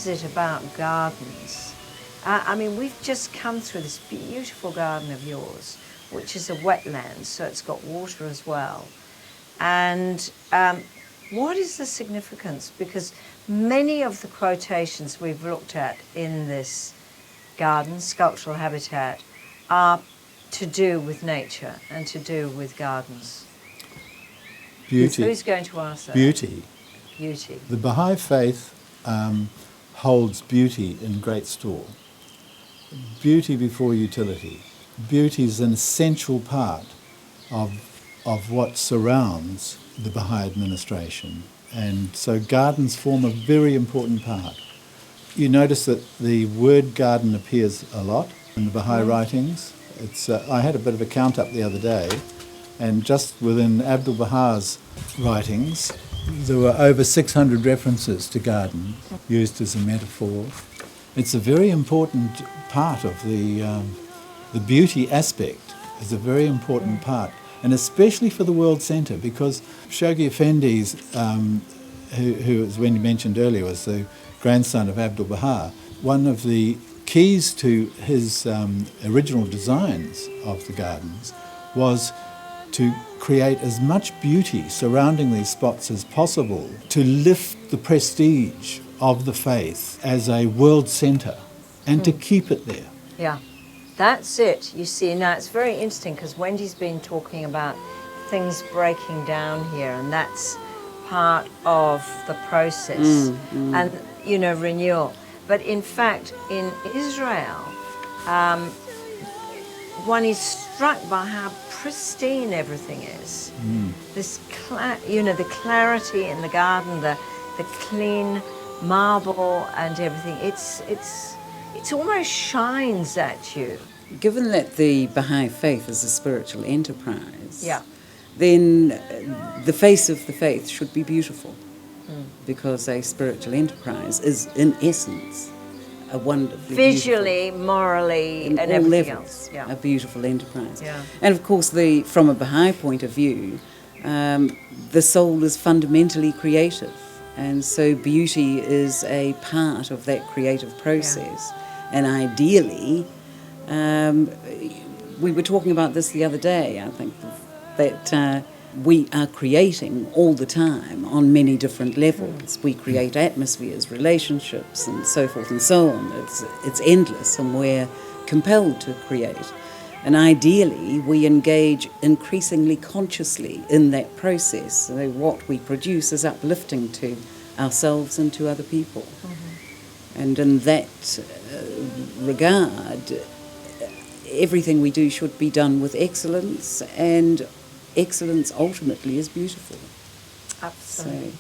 is it about gardens? I mean, we've just come through this beautiful garden of yours, which is a wetland, so it's got water as well. And what is the significance? Because many of the quotations we've looked at in this garden, Sculptural Habitat, are to do with nature and to do with gardens. Beauty. Who's going to answer that? Beauty. Beauty. The Baha'i faith holds beauty in great store. Beauty before utility. Beauty is an essential part of what surrounds the Baha'i administration. And so gardens form a very important part. You notice that the word garden appears a lot in the Baha'i writings. It's, I had a bit of a count up the other day, and just within Abdu'l-Baha's writings, there were over 600 references to garden used as a metaphor. It's a very important part of the beauty aspect is a very important part, and especially for the World Centre, because Shoghi Effendi's, who as Wendy mentioned earlier, was the grandson of Abdu'l-Baha, one of the keys to his original designs of the gardens was to create as much beauty surrounding these spots as possible to lift the prestige of the faith as a world centre and to keep it there. Yeah, that's it. You see, now it's very interesting because Wendy's been talking about things breaking down here, and that's part of the process and, you know, renewal. But in fact, in Israel, one is struck by how pristine everything is. This, you know, the clarity in the garden, the clean marble and everything. It almost shines at you. Given that the Baha'i faith is a spiritual enterprise, Yeah. then the face of the faith should be beautiful, because a spiritual enterprise is, in essence, a wonderfully Visually, morally, in and all everything levels, else. Yeah. a beautiful enterprise. Yeah. And of course, from a Baha'i point of view, the soul is fundamentally creative, and so beauty is a part of that creative process. And ideally, we were talking about this the other day, I think, that we are creating all the time on many different levels. We create atmospheres, relationships, and so forth and so on. It's endless, and we're compelled to create. And ideally, we engage increasingly consciously in that process. So what we produce is uplifting to ourselves and to other people. And in that regard, everything we do should be done with excellence, and excellence ultimately is beautiful. Absolutely. So